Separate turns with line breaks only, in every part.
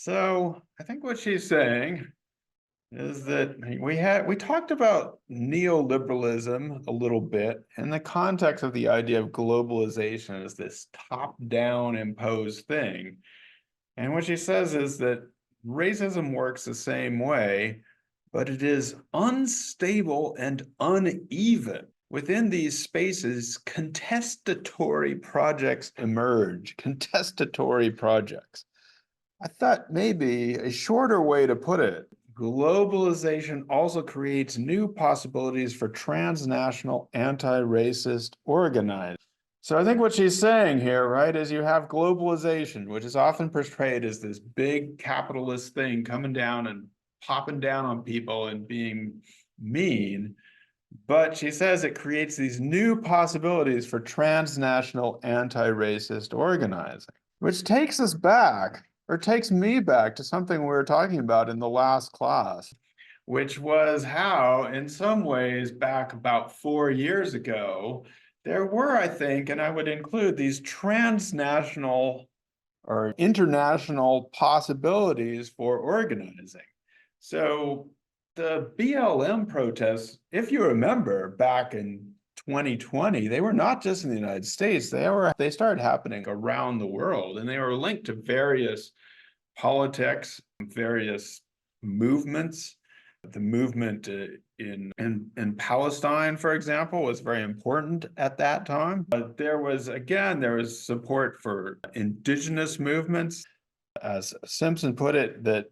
So I think what she's saying is that we talked about neoliberalism a little bit in the context of the idea of globalization as this top-down imposed thing. And what she says is that racism works the same way, but it is unstable and uneven. Within these spaces, contestatory projects emerge, contestatory projects. I thought maybe a shorter way to put it, globalization also creates new possibilities for transnational anti-racist organizing. So I think what she's saying here, right, is you have globalization, which is often portrayed as this big capitalist thing coming down and popping down on people and being mean. But she says it creates these new possibilities for transnational anti-racist organizing, which takes us back, or takes me back to something we were talking about in the last class, which was how, in some ways, back about 4 years ago, there were, I think, and I would include these transnational or international possibilities for organizing. So the BLM protests, if you remember back in 2020, they were not just in the United States, they started happening around the world, and they were linked to various politics, various movements. The movement in Palestine, for example, was very important at that time. But there was support for indigenous movements. As Simpson put it, that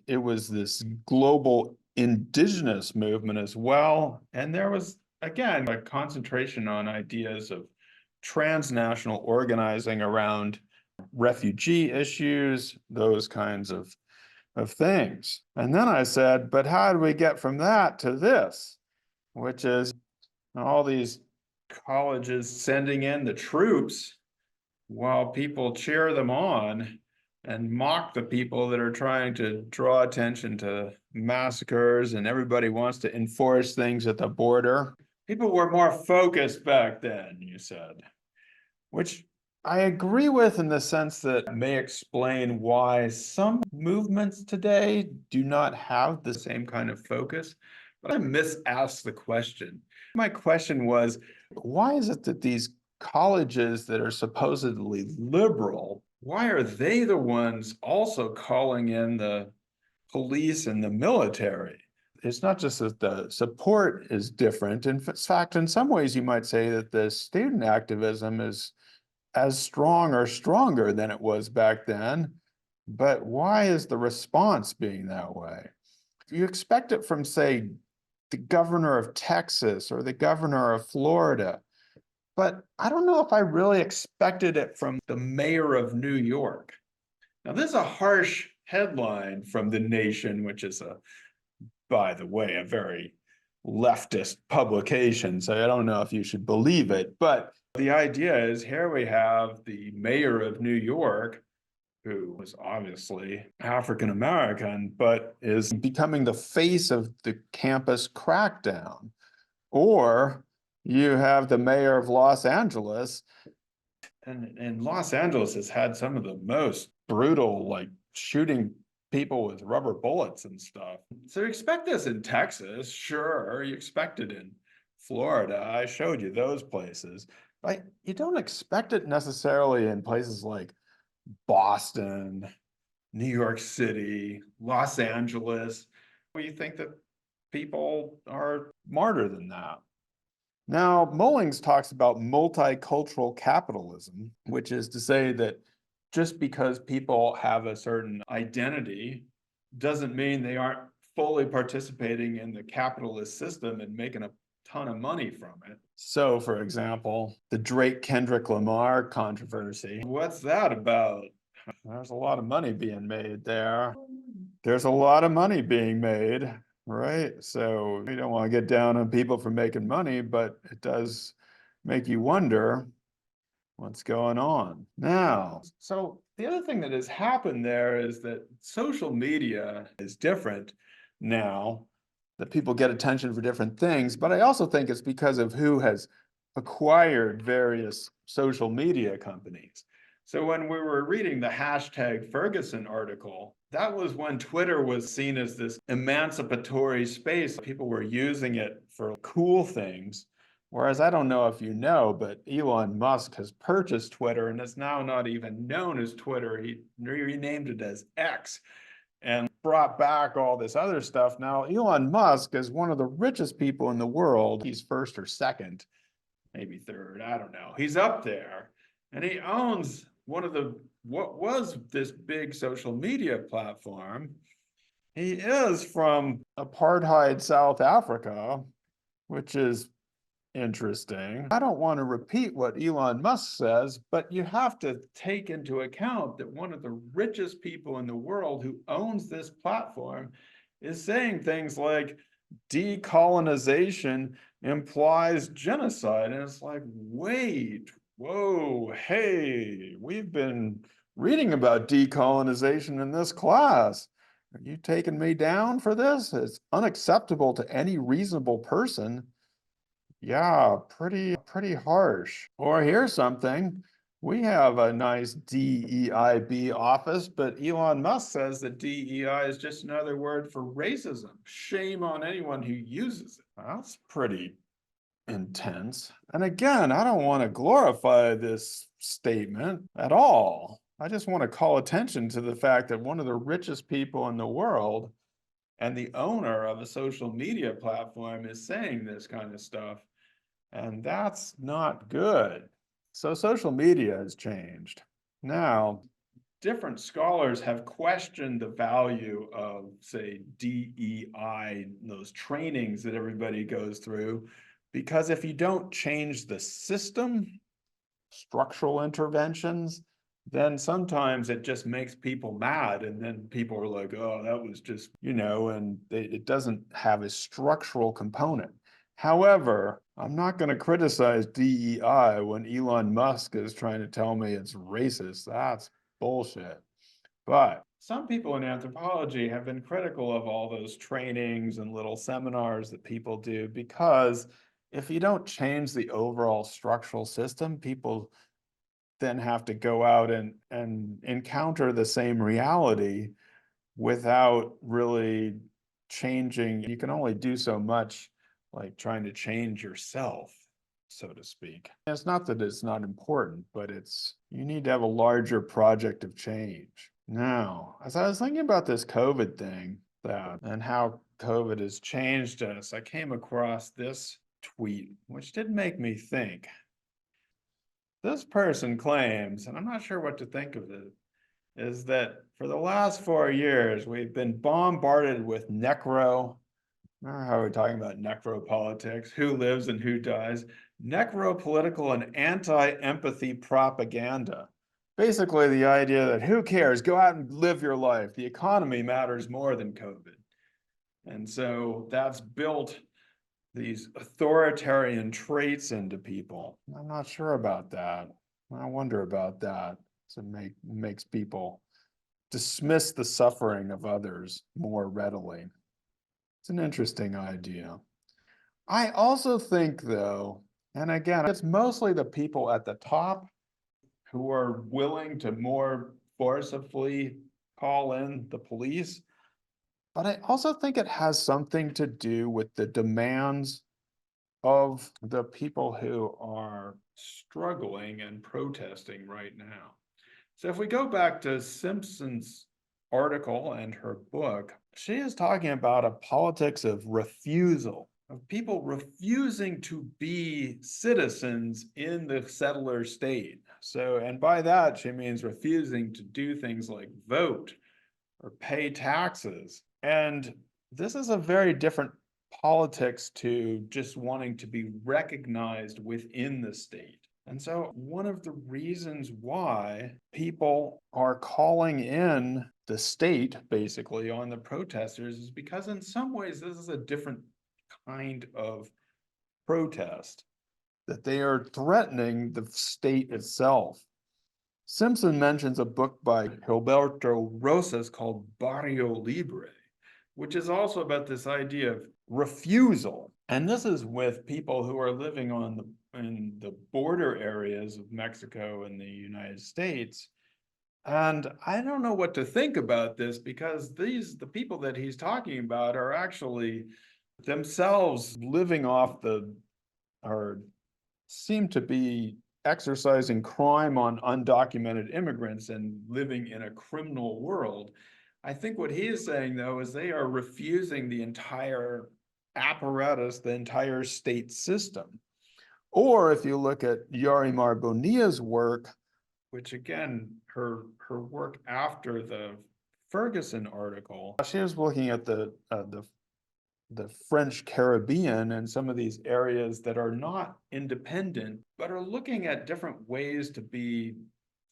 it was this global indigenous movement as well. And there was, again, a concentration on ideas of transnational organizing around refugee issues, those kinds of things. And then I said, but how do we get from that to this, which is all these colleges sending in the troops while people cheer them on and mock the people that are trying to draw attention to massacres, and everybody wants to enforce things at the border. People were more focused back then, you said, which I agree with in the sense that may explain why some movements today do not have the same kind of focus. But I misasked the question. My question was, why is it that these colleges that are supposedly liberal, why are they the ones also calling in the police and the military? It's not just that the support is different. In fact, in some ways, you might say that the student activism is as strong or stronger than it was back then. But why is the response being that way? You expect it from, say, the governor of Texas or the governor of Florida, but I don't know if I really expected it from the mayor of New York. Now, this is a harsh headline from The Nation, which is, by the way, a very leftist publication, so I don't know if you should believe it, but the idea is here we have the mayor of New York, who was obviously African American, but is becoming the face of the campus crackdown. Or you have the mayor of Los Angeles, and Los Angeles has had some of the most brutal, like shooting people with rubber bullets and stuff. So you expect this in Texas, sure, you expect it in Florida. I showed you those places. But you don't expect it necessarily in places like Boston, New York City, Los Angeles, where you think that people are smarter than that. Now, Mullings talks about multicultural capitalism, which is to say that just because people have a certain identity doesn't mean they aren't fully participating in the capitalist system and making a ton of money from it. So, for example, the Drake-Kendrick Lamar controversy. What's that about? There's a lot of money being made there. There's a lot of money being made, right? So we don't want to get down on people for making money, but it does make you wonder what's going on now. So the other thing that has happened there is that social media is different now, that people get attention for different things, but I also think it's because of who has acquired various social media companies. So when we were reading the hashtag Ferguson article, that was when Twitter was seen as this emancipatory space. People were using it for cool things. Whereas I don't know if you know, but Elon Musk has purchased Twitter and it's now not even known as Twitter. He renamed it as X and brought back all this other stuff. Now, Elon Musk is one of the richest people in the world. He's first or second, maybe third, I don't know. He's up there and he owns one of what was this big social media platform. He is from apartheid South Africa, which is interesting. I don't want to repeat what Elon Musk says, but you have to take into account that one of the richest people in the world who owns this platform is saying things like decolonization implies genocide. And it's like, wait, whoa, hey, we've been reading about decolonization in this class. Are you taking me down for this? It's unacceptable to any reasonable person. Yeah, pretty harsh. Or here's something. We have a nice DEIB office, but Elon Musk says that DEI is just another word for racism. Shame on anyone who uses it. That's pretty intense. And again, I don't want to glorify this statement at all. I just want to call attention to the fact that one of the richest people in the world and the owner of a social media platform is saying this kind of stuff. And that's not good. So social media has changed. Now, different scholars have questioned the value of, say, DEI, those trainings that everybody goes through, because if you don't change the system, structural interventions, then sometimes it just makes people mad. And then people are like, oh, that was just, and it doesn't have a structural component. However, I'm not going to criticize DEI when Elon Musk is trying to tell me it's racist. That's bullshit. But some people in anthropology have been critical of all those trainings and little seminars that people do, because if you don't change the overall structural system, people then have to go out and encounter the same reality without really changing. You can only do so much, like trying to change yourself, so to speak. It's not that it's not important, but you need to have a larger project of change. Now, as I was thinking about this COVID thing and how COVID has changed us, I came across this tweet, which did make me think. This person claims, and I'm not sure what to think of it, is that for the last 4 years, we've been bombarded with remember how we're talking about necropolitics, who lives and who dies, necropolitical and anti-empathy propaganda. Basically the idea that who cares, go out and live your life. The economy matters more than COVID. And so that's built these authoritarian traits into people. I'm not sure about that. I wonder about that. So it makes people dismiss the suffering of others more readily. It's an interesting idea. I also think, though, and again, it's mostly the people at the top who are willing to more forcibly call in the police. But I also think it has something to do with the demands of the people who are struggling and protesting right now. So if we go back to Simpson's article and her book, she is talking about a politics of refusal, of people refusing to be citizens in the settler state. So, and by that, she means refusing to do things like vote or pay taxes. And this is a very different politics to just wanting to be recognized within the state. And so one of the reasons why people are calling in the state basically on the protesters is because in some ways this is a different kind of protest, that they are threatening the state itself. Simpson mentions a book by Gilberto Rosas called Barrio Libre, which is also about this idea of refusal. And this is with people who are living in the border areas of Mexico and the United States. And I don't know what to think about this, because the people that he's talking about are actually themselves living off or seem to be exercising crime on undocumented immigrants and living in a criminal world. I think what he is saying, though, is they are refusing the entire apparatus, the entire state system. Or if you look at Yarimar Bonilla's work, which again, her work after the Ferguson article, she was looking at the French Caribbean and some of these areas that are not independent, but are looking at different ways to be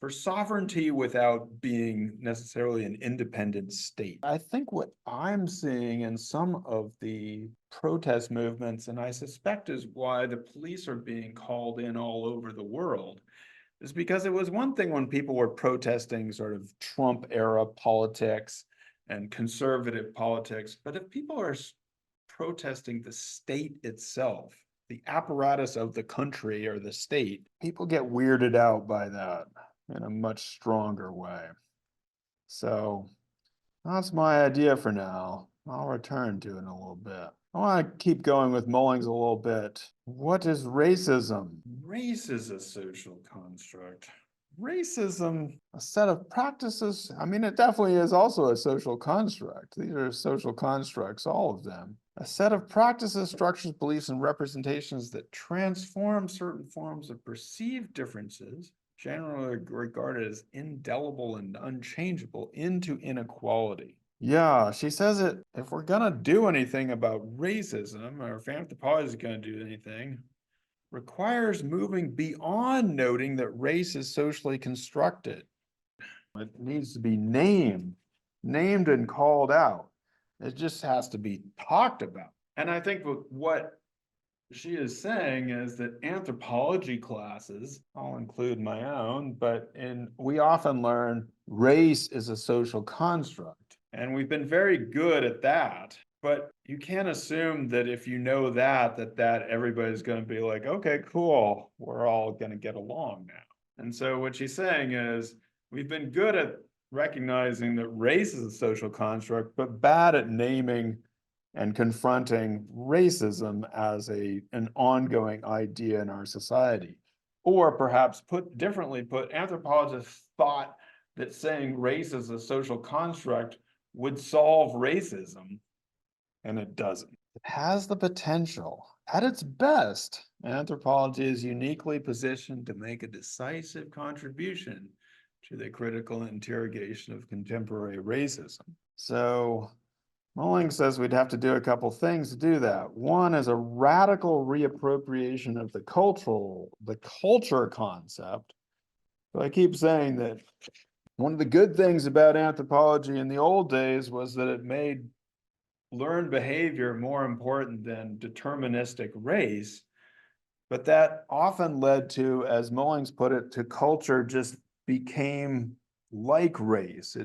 for sovereignty without being necessarily an independent state. I think what I'm seeing in some of the protest movements, and I suspect is why the police are being called in all over the world, is because it was one thing when people were protesting sort of Trump era politics and conservative politics, but if people are protesting the state itself, the apparatus of the country or the state, people get weirded out by that in a much stronger way. So that's my idea for now. I'll return to it in a little bit. I want to keep going with Mullings a little bit. What is racism? Race is a social construct. Racism, a set of practices. I mean, it definitely is also a social construct. These are social constructs, all of them. A set of practices, structures, beliefs, and representations that transform certain forms of perceived differences, generally regarded as indelible and unchangeable, into inequality. Yeah, she says it, if we're gonna do anything about racism, or if anthropology is gonna do anything, requires moving beyond noting that race is socially constructed. It needs to be named and called out. It just has to be talked about. And I think what she is saying is that anthropology classes, I'll include my own, but we often learn race is a social construct. And we've been very good at that. But you can't assume that if you know that everybody's going to be like, okay, cool, we're all going to get along now. And so what she's saying is, we've been good at recognizing that race is a social construct, but bad at naming and confronting racism as an ongoing idea in our society. Or perhaps put differently, anthropologists thought that saying race is a social construct would solve racism, and it doesn't. It has the potential. At its best, anthropology is uniquely positioned to make a decisive contribution to the critical interrogation of contemporary racism. So Mullings says we'd have to do a couple things to do that. One is a radical reappropriation of the culture concept. So I keep saying that one of the good things about anthropology in the old days was that it made learned behavior more important than deterministic race, but that often led to, as Mullings put it, to culture just became like race,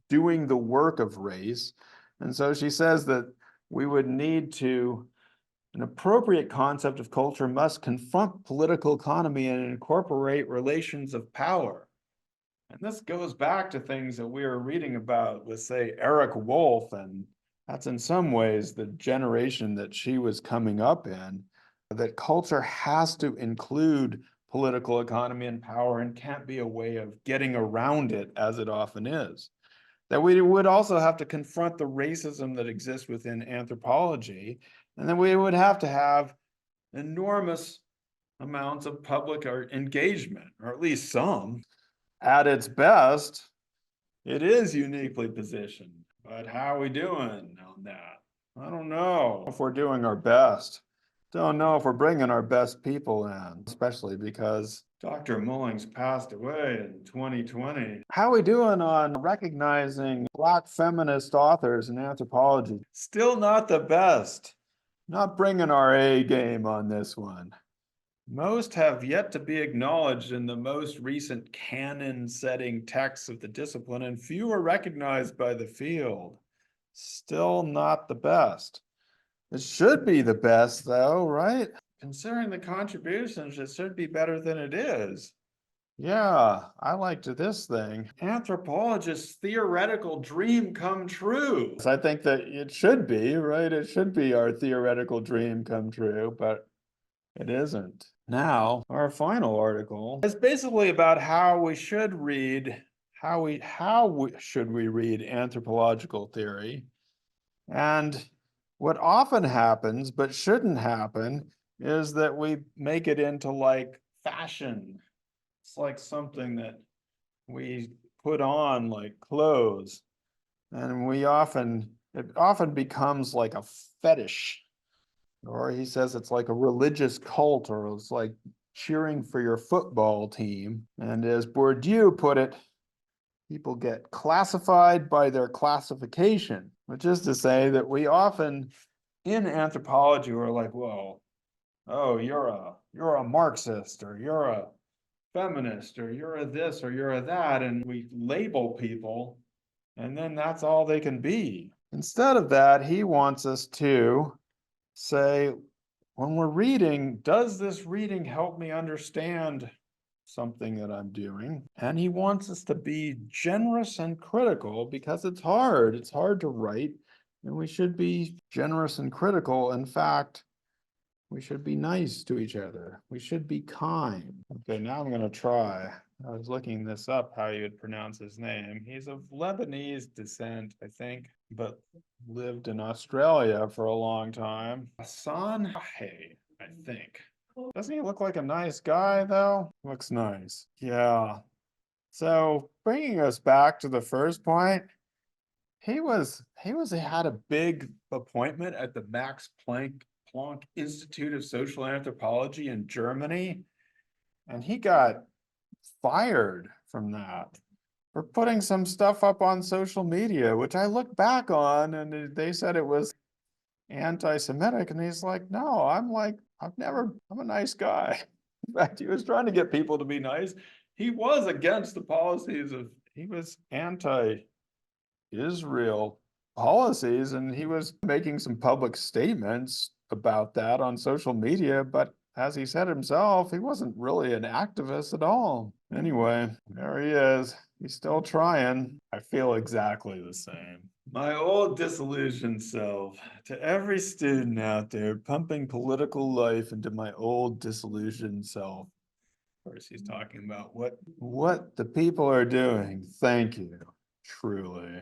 doing the work of race. And so she says that we would need to, an appropriate concept of culture must confront political economy and incorporate relations of power. And this goes back to things that we were reading about with, say, Eric Wolf, and that's in some ways the generation that she was coming up in, that culture has to include political economy and power and can't be a way of getting around it as it often is. That we would also have to confront the racism that exists within anthropology, and then we would have to have enormous amounts of public engagement, or at least some. At its best, it is uniquely positioned, but how are we doing on that? I don't know if we're doing our best. Don't know if we're bringing our best people in, especially because Dr. Mullings passed away in 2020. How are we doing on recognizing Black feminist authors in anthropology? Still not the best. Not bringing our A game on this one. Most have yet to be acknowledged in the most recent canon-setting texts of the discipline, and few are recognized by the field. Still not the best. It should be the best, though, right? considering the contributions, it should be better than it is. Yeah, I liked this thing. Anthropologist's theoretical dream come true. I think that it should be, right? It should be our theoretical dream come true, but it isn't. Now, our final article is basically about how we should read, should we read anthropological theory. And what often happens, but shouldn't happen, is that we make it into like fashion. It's like something that we put on like clothes. And it often becomes like a fetish. Or he says it's like a religious cult, or it's like cheering for your football team. And as Bourdieu put it, people get classified by their classification, which is to say that we often in anthropology we're like, whoa, oh, you're a Marxist, or you're a feminist, or you're a this, or you're a that, and we label people, and then that's all they can be. Instead of that, he wants us to say, when we're reading, does this reading help me understand something that I'm doing? And he wants us to be generous and critical, because it's hard. It's hard to write, and we should be generous and critical. In fact, we should be nice to each other. We should be kind. Okay, now I'm going to try. I was looking this up, how you would pronounce his name. He's of Lebanese descent, I think, but lived in Australia for a long time. Ghassan Hage, I think. Doesn't he look like a nice guy, though? Looks nice. Yeah. So bringing us back to the first point, he had a big appointment at the Max Planck Institute of Social Anthropology in Germany, and he got fired from that for putting some stuff up on social media, which I looked back on, and they said it was anti-Semitic, and he's like, no, I'm a nice guy. In fact, he was trying to get people to be nice. He was against the policies he was anti-Israel policies, and he was making some public statements about that on social media, but as he said himself, he wasn't really an activist at all. Anyway, there he is. He's still trying. I feel exactly the same. My old disillusioned self. To every student out there pumping political life into my old disillusioned self. Of course, he's talking about what the people are doing. Thank you, truly.